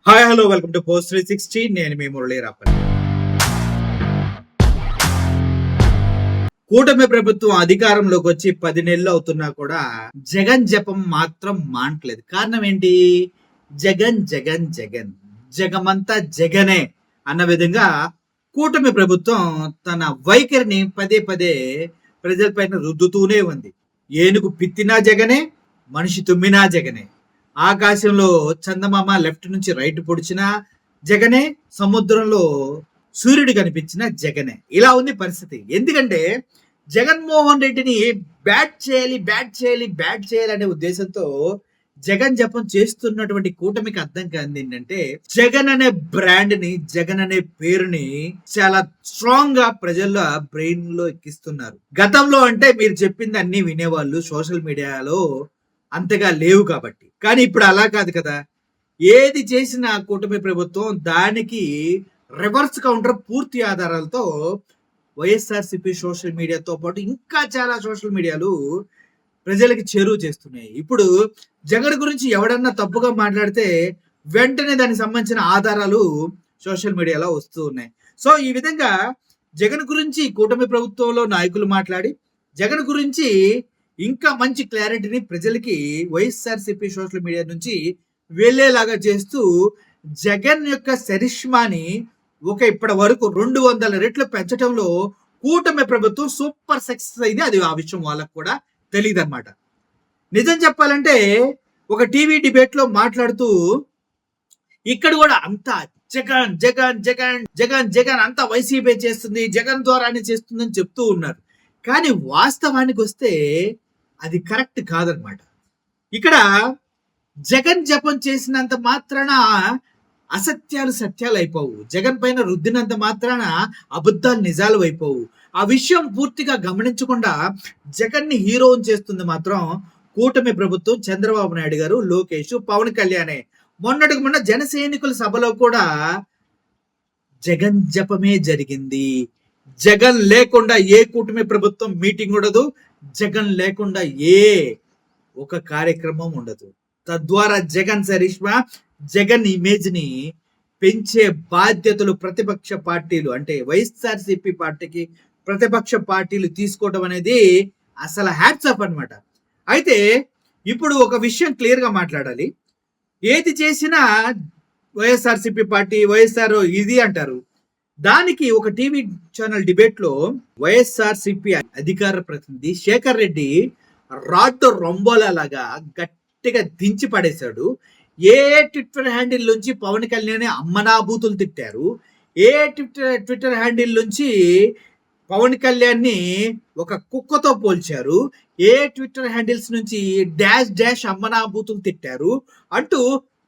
Hi hello welcome to post 360. నేను మీ మురళీరాపన్. కూటమి ప్రభుత్వం అధికారంలోకి వచ్చి 10 నెలలు అవుతున్నా కూడా జగన్ జపం మాత్రం మానట్లేదు. కారణం ఏంటి? జగన్ జగన్ జగన్ జగమంతా జగనే అన్న విధంగా కూటమి ప్రభుత్వం తన వైఖరిని పదే పదే ప్రజలపైన రుద్దుతూనే ఉంది. ఏనుగు పిత్తినా జగనే, మనిషి తుమ్మినా జగనే. ఆకాశంలో చందమామ లెఫ్ట్ నుంచి రైట్ పొడిచిన జగనే, సముద్రంలో సూర్యుడు కనిపించిన జగనే. ఇలా ఉంది పరిస్థితి. ఎందుకంటే జగన్మోహన్ రెడ్డిని బ్యాట్ చేయాలి అనే ఉద్దేశంతో జగన్ జపం చేస్తున్నటువంటి కూటమికి అర్థం కాదు ఏంటంటే, జగన్ అనే బ్రాండ్ ని, జగన్ అనే పేరుని చాలా స్ట్రాంగ్ గా ప్రజల్లో బ్రెయిన్ లో ఎక్కిస్తున్నారు. గతంలో అంటే మీరు చెప్పింది అన్ని వినేవాళ్ళు, సోషల్ మీడియాలో అంతగా లేవు కాబట్టి. కానీ ఇప్పుడు అలా కాదు కదా. ఏది చేసిన కూటమి ప్రభుత్వం దానికి రివర్స్ కౌంటర్ పూర్తి ఆధారాలతో వైఎస్ఆర్సీపీ సోషల్ మీడియాతో పాటు ఇంకా చాలా సోషల్ మీడియాలు ప్రజలకి చేరువ చేస్తున్నాయి. ఇప్పుడు జగన్ గురించి ఎవడన్నా తప్పుగా మాట్లాడితే వెంటనే దానికి సంబంధించిన ఆధారాలు సోషల్ మీడియాలో వస్తూ ఉన్నాయి. సో ఈ విధంగా జగన్ గురించి కూటమి ప్రభుత్వంలో నాయకులు మాట్లాడి జగన్ గురించి ఇంకా మంచి క్లారిటీని ప్రజలకి వైఎస్ఆర్సీపీ సోషల్ మీడియా నుంచి వెళ్ళేలాగా చేస్తూ జగన్ యొక్క చరిష్మాని ఇప్పటి వరకు 200 రెట్లు పెంచడంలో కూటమి ప్రభుత్వం సూపర్ సక్సెస్ అయింది. అది ఆ విషయం వాళ్ళకు కూడా తెలియదు అనమాట. నిజం చెప్పాలంటే ఒక టీవీ డిబేట్ లో మాట్లాడుతూ ఇక్కడ కూడా అంతా జగన్ జగన్ జగన్ జగన్ జగన్ అంతా వైసీపీ చేస్తుంది, జగన్ ద్వారానే చేస్తుందని చెప్తూ ఉన్నారు. కానీ వాస్తవానికి వస్తే అది కరెక్ట్ కాదనమాట. ఇక్కడ జగన్ జపం చేసినంత మాత్రాన అసత్యాలు సత్యాలు అయిపోవు, జగన్ పైన రుద్దినంత మాత్రాన అబద్ధాలు నిజాలు అయిపోవు. ఆ విషయం పూర్తిగా గమనించకుండా జగన్ ని హీరోని చేస్తుంది మాత్రం కూటమి ప్రభుత్వం, చంద్రబాబు నాయుడు గారు, లోకేష్, పవన్ కళ్యాణే. మొన్నటికి మొన్న జన సైనికుల సభలో కూడా జగన్ జపమే జరిగింది. జగన్ లేకుండా ఏ కూటమి ప్రభుత్వం మీటింగ్ ఉండదు, జగన్ లేకుండా ఏ ఒక కార్యక్రమం ఉండదు. తద్వారా జగన్ చరిష్మా, జగన్ ఇమేజ్ ని పెంచే బాధ్యతలు ప్రతిపక్ష పార్టీలు అంటే వైఎస్ఆర్సీపీ పార్టీకి ప్రతిపక్ష పార్టీలు తీసుకోవడం అనేది అసలు హ్యాట్స్ ఆఫ్ అన్నమాట. అయితే ఇప్పుడు ఒక విషయం క్లియర్ గా మాట్లాడాలి. ఏది చేసినా వైఎస్ఆర్సీపీ పార్టీ, వైఎస్ఆర్ ఇది అంటారు. దానికి ఒక టీవీ ఛానల్ డిబేట్ లో వైఎస్ఆర్సీపీ అధికార ప్రతినిధి శేఖర్ రెడ్డి రాడ్ రొంబోలా లాగా గట్టిగా దించి పడేశాడు. ఏ ట్విట్టర్ హ్యాండిల్ నుంచి పవన్ కళ్యాణ్ అమ్మనాభూతులు తిట్టారు, ఏ ట్విట్టర్ హ్యాండిల్ నుంచి పవన్ కళ్యాణ్ ని ఒక కుక్కతో పోల్చారు, ఏ ట్విట్టర్ హ్యాండిల్స్ నుంచి డాష్ డాష్ అమ్మనాభూతులు తిట్టారు అంటూ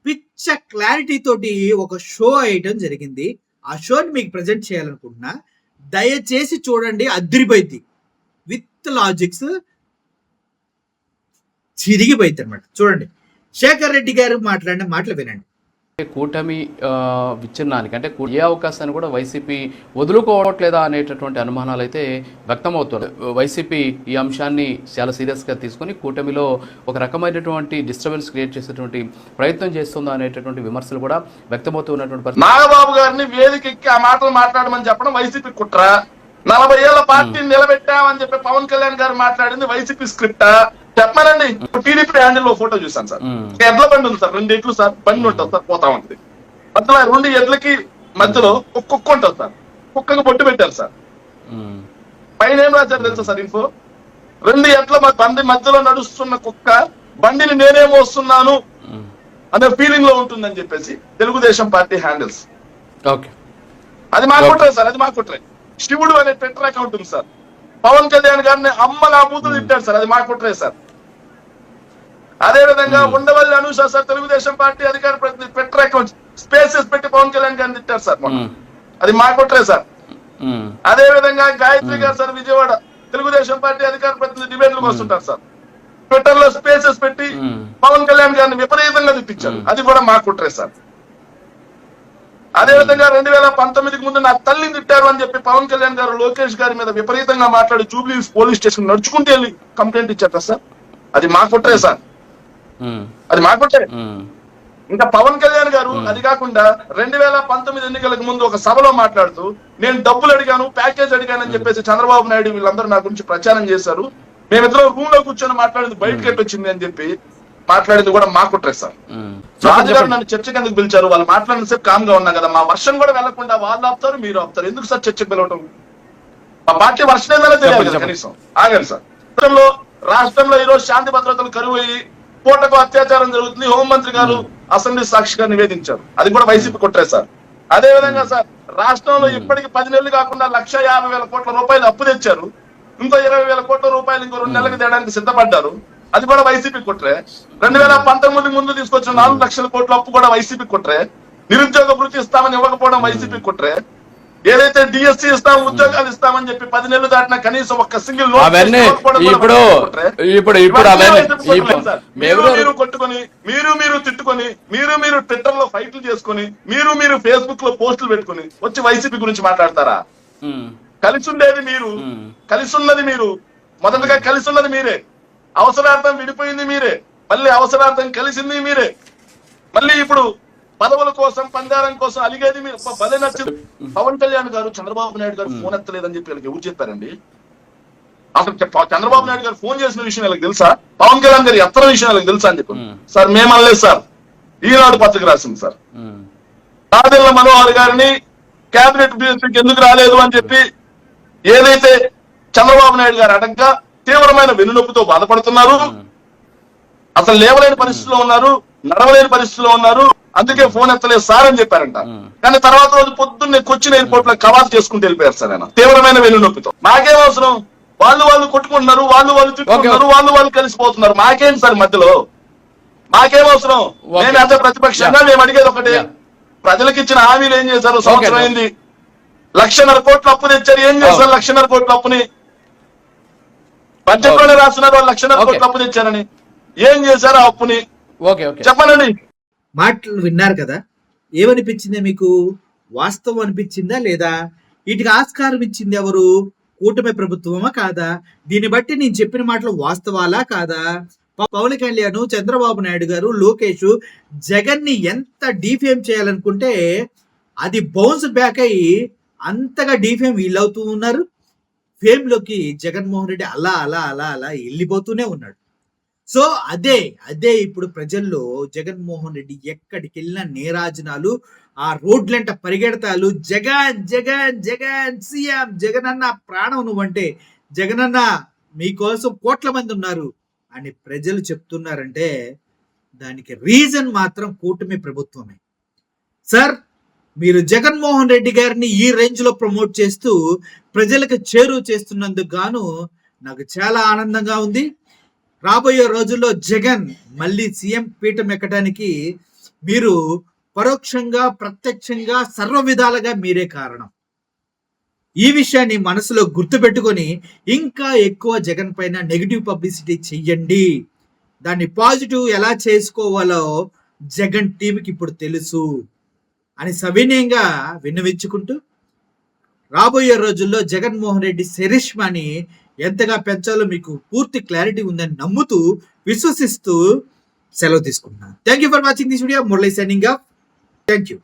పిచ్చ క్లారిటీ తోటి ఒక షో వేయడం జరిగింది. ఆ షోని మీకు ప్రజెంట్ చేయాలనుకుంటున్నా, దయచేసి చూడండి. అదిరిపోయింది, విత్ లాజిక్స్ చిరిగిపోయింది అనమాట. చూడండి, శేఖర్ రెడ్డి గారు మాట్లాడిన మాటలు వినండి. కూటమి విచ్ఛిన్నానికి అంటే ఏ అవకాశాన్ని కూడా వైసీపీ వదులుకోవట్లేదా అనేటటువంటి అనుమానాలు అయితే వ్యక్తమవుతున్నాయి. వైసీపీ ఈ అంశాన్ని చాలా సీరియస్గా తీసుకుని కూటమిలో ఒక రకమైనటువంటి డిస్టర్బెన్స్ క్రియేట్ చేసేటువంటి ప్రయత్నం చేస్తుందా అనేటటువంటి విమర్శలు కూడా వ్యక్తమవుతున్నటువంటి పరిస్థితి. నాగబాబు గారిని వేదికెక్కి ఆ మాటలు మాట్లాడమని చెప్పడం వైసీపీ కుట్ర. 40 ఏళ్ల పార్టీని నిలబెట్టామని చెప్పి పవన్ కళ్యాణ్ గారు మాట్లాడింది వైసీపీ స్క్రిప్టా చెప్పానండి. టీడీపీ హ్యాండిల్ లో ఫోటో చూసాను సార్. ఎడ్ల బండి ఉంది సార్, 2 ఎడ్లు సార్, బండి ఉంటుంది సార్, పోతా ఉంటుంది. మధ్యలో 2 ఎడ్లకి మధ్యలో ఒక కుక్క ఉంటుంది సార్, కుక్కకు బొట్టు పెట్టారు సార్. పైన ఏం రాశారు తెలుసా సార్ ఇన్ఫో? 2 ఎడ్ల బండి మధ్యలో నడుస్తున్న కుక్క బండిని నేనే మోస్తున్నాను అనే ఫీలింగ్ లో ఉంటుందని చెప్పేసి తెలుగుదేశం పార్టీ హ్యాండిల్స్. అది మా కుట్రే సార్, అది మా కుట్రే. శివుడు అనే ట్విట్టర్ అకౌంట్ ఉంది సార్. పవన్ కళ్యాణ్ గారిని అమ్మలా బూతులు తిట్టారు సార్, అది మా కుట్రే సార్. అదే విధంగా ఉండవల్లి అనూష సార్, తెలుగుదేశం పార్టీ అధికార ప్రతినిధి, ట్విట్టర్ అకౌంట్ స్పేసెస్ పెట్టి పవన్ కళ్యాణ్ గారిని తిట్టారు సార్, అది మా కుట్రే సార్. అదే విధంగా గాయత్రి గారు సార్, విజయవాడ తెలుగుదేశం పార్టీ అధికార ప్రతినిధి డిబేట్లకు వస్తుంటారు సార్. ట్విట్టర్ లో స్పేసెస్ పెట్టి పవన్ కళ్యాణ్ గారిని విపరీతంగా తిట్టించారు, అది కూడా మా కుట్రే సార్. అదే విధంగా 2019కి ముందు నా తల్లిని తిట్టారు అని చెప్పి పవన్ కళ్యాణ్ గారు లోకేష్ గారి మీద విపరీతంగా మాట్లాడి జూబ్లీ పోలీస్ స్టేషన్ నడుచుకుంటూ వెళ్ళి కంప్లైంట్ ఇచ్చారు సార్, అది మా కుట్రే సార్, అది మా కుట్రే. ఇంకా పవన్ కళ్యాణ్ గారు అది కాకుండా 2019 ఎన్నికలకు ముందు ఒక సభలో మాట్లాడుతూ నేను డబ్బులు అడిగాను, ప్యాకేజ్ అడిగానని చెప్పేసి చంద్రబాబు నాయుడు వీళ్ళందరూ నా గురించి ప్రచారం చేశారు. మేమిద్దరం రూమ్ లో కూర్చొని మాట్లాడింది బయటకి వచ్చింది అని చెప్పి మాట్లాడింది కూడా మా కుట్రే సార్. రాజుగారు నన్ను చర్చకి ఎందుకు పిలిచారు? వాళ్ళు మాట్లాడిన సేపు కామ్ గా ఉన్నా కదా, మా వర్షం కూడా వెళ్లకుండా వాళ్ళు ఆపుతారు, మీరు ఆపుతారు. ఎందుకు సార్ చర్చకి పిలవటం? మా పార్టీ వర్షం ఏదైనా తెలియాలి కదా కనీసం. ఆగండి సార్. రాష్ట్రంలో ఈ రోజు శాంతి భద్రతలు కరువు అయ్యి పూటకు అత్యాచారం జరుగుతుంది. హోంమంత్రి గారు అసెంబ్లీ సాక్షిగా నివేదించారు. అది కూడా వైసీపీ కుట్రే సార్. అదే విధంగా సార్ రాష్ట్రంలో ఇప్పటికి 10 నెలలు కాకుండా 1,50,000 కోట్ల రూపాయలు అప్పు తెచ్చారు. ఇంకో 20,000 కోట్ల రూపాయలు ఇంకో 2 నెలలకు తేడానికి సిద్ధపడ్డారు. అది కూడా వైసీపీ కుట్రే. 2019 ముందు తీసుకొచ్చిన 4 లక్షల కోట్ల అప్పు కూడా వైసీపీ కుట్రే. నిరుద్యోగ వృత్తి ఇస్తామని ఇవ్వకపోవడం వైసీపీ కుట్రే. ఏదైతే డిఎస్సీ ఇస్తాం, ఉద్యోగాలు ఇస్తామని చెప్పి 10 నెలలు దాటినా కనీసం ఒక్క సింగిల్ మీరు కొట్టుకొని మీరు తిట్టుకొని మీరు ట్విట్టర్ లో ఫైట్లు చేసుకొని మీరు ఫేస్బుక్ లో పోస్టులు పెట్టుకుని వచ్చి వైసీపీ గురించి మాట్లాడతారా? కలిసి ఉండేది మీరు, కలిసి ఉన్నది మీరు, మొదటగా కలిసి ఉన్నది మీరే, అవసరార్థం విడిపోయింది మీరే, మళ్ళీ అవసరార్థం కలిసింది మీరే, మళ్ళీ ఇప్పుడు పదవుల కోసం పందారం కోసం అలిగేది మీరు. భలే నచ్చింది. పవన్ కళ్యాణ్ గారు చంద్రబాబు నాయుడు గారు ఫోన్ ఎత్తలేదని చెప్పి వీళ్ళకి ఎవరు చెప్పారండి? అసలు చంద్రబాబు నాయుడు గారు ఫోన్ చేసిన విషయం వీళ్ళకి తెలుసా? పవన్ కళ్యాణ్ గారు ఎత్తన విషయం వీళ్ళకి తెలుసా అని చెప్పి సార్ మేమనలేదు సార్. ఈనాడు పత్రిక రాసింది సార్. నాదెళ్ల మనోహర్ గారిని కేబినెట్ మినిస్టర్కి ఎందుకు రాలేదు అని చెప్పి ఏదైతే చంద్రబాబు నాయుడు గారు అడగ్గా తీవ్రమైన వెన్నునొప్పితో బాధపడుతున్నారు. అసలు లేవలేని పరిస్థితిలో ఉన్నారు, నడవలేని పరిస్థితిలో ఉన్నారు. అందుకే ఫోన్ ఎత్తలేదు సార్ అని చెప్పారంట. కానీ తర్వాత రోజు పొద్దున్నే కొచ్చిన్ ఎయిర్పోర్ట్ లో కవాతు చేసుకుంటూ వెళ్ళిపోయారు సార్ ఆయన తీవ్రమైన వెన్నునొప్పితో. మాకేం అవసరం? వాళ్ళు కొట్టుకుంటున్నారు, వాళ్ళు తిట్టుకుంటున్నారు, వాళ్ళు కలిసిపోతున్నారు. మాకేం సార్ మధ్యలో? మాకేం అవసరం? మేము అంత ప్రతిపక్షంగా మేము అడిగేది ఒకటే, ప్రజలకు ఇచ్చిన హామీలు ఏం చేశారు? సంవత్సరం అయింది, 1,50,000 కోట్ల అప్పు తెచ్చారు. ఏం చేశారు 1,50,000 కోట్ల అప్పుని? బడ్జెట్ లోనే రాస్తున్నారు 1,50,000 కోట్ల అప్పు తెచ్చారని. ఏం చేశారు ఆ అప్పుని? చెప్పనండి. మాటలు విన్నారు కదా, ఏమనిపించింది మీకు? వాస్తవం అనిపించిందా లేదా? వీటికి ఆస్కారం ఇచ్చింది ఎవరు? కూటమి ప్రభుత్వమా కాదా? దీన్ని బట్టి నేను చెప్పిన మాటలు వాస్తవాలా కాదా? పవన్ కళ్యాణ్, చంద్రబాబు నాయుడు గారు, లోకేష్ జగన్ ని ఎంత డిఫేమ్ చేయాలనుకుంటే అది బౌన్స్ బ్యాక్ అయ్యి అంతగా డిఫేమ్ వీళ్ళవుతూ ఉన్నారు. ఫేమ్ లోకి జగన్మోహన్ రెడ్డి అలా అలా అలా అలా వెళ్ళిపోతూనే ఉన్నాడు. సో అదే ఇప్పుడు ప్రజల్లో జగన్మోహన్ రెడ్డి ఎక్కడికి వెళ్ళిన నేరాజనాలు, ఆ రోడ్లంట పరిగెడతాలు, జగన్ జగన్ జగన్ సీఎం, జగన్ అన్న ప్రాణం నువ్వంటే, జగన్ అన్న మీకోసం కోట్ల మంది ఉన్నారు అని ప్రజలు చెప్తున్నారంటే దానికి రీజన్ మాత్రం కూటమి ప్రభుత్వమే. సార్, మీరు జగన్మోహన్ రెడ్డి గారిని ఈ రేంజ్ లో ప్రమోట్ చేస్తూ ప్రజలకు చేరువ చేస్తున్నందుకు గాను నాకు చాలా ఆనందంగా ఉంది. రాబోయే రోజుల్లో జగన్ మళ్ళీ సీఎం పీఠం ఎక్కడానికి మీరు పరోక్షంగా ప్రత్యక్షంగా సర్వ విధాలుగా మీరే కారణం. ఈ విషయాన్ని మనసులో గుర్తుపెట్టుకొని ఇంకా ఎక్కువ జగన్ పైన నెగిటివ్ పబ్లిసిటీ చెయ్యండి. దాన్ని పాజిటివ్ ఎలా చేసుకోవాలో జగన్ టీంకి ఇప్పుడు తెలుసు అని సవినయంగా విన్నవించుకుంటూ, రాబోయే రోజుల్లో జగన్మోహన్ రెడ్డి చరిష్మాని ఎంతగా పెంచాలో మీకు పూర్తి క్లారిటీ ఉందని నమ్ముతూ, విశ్వసిస్తూ సెలవు తీసుకుంటున్నాను. Thank you for watching this video. Murali signing off. Thank you.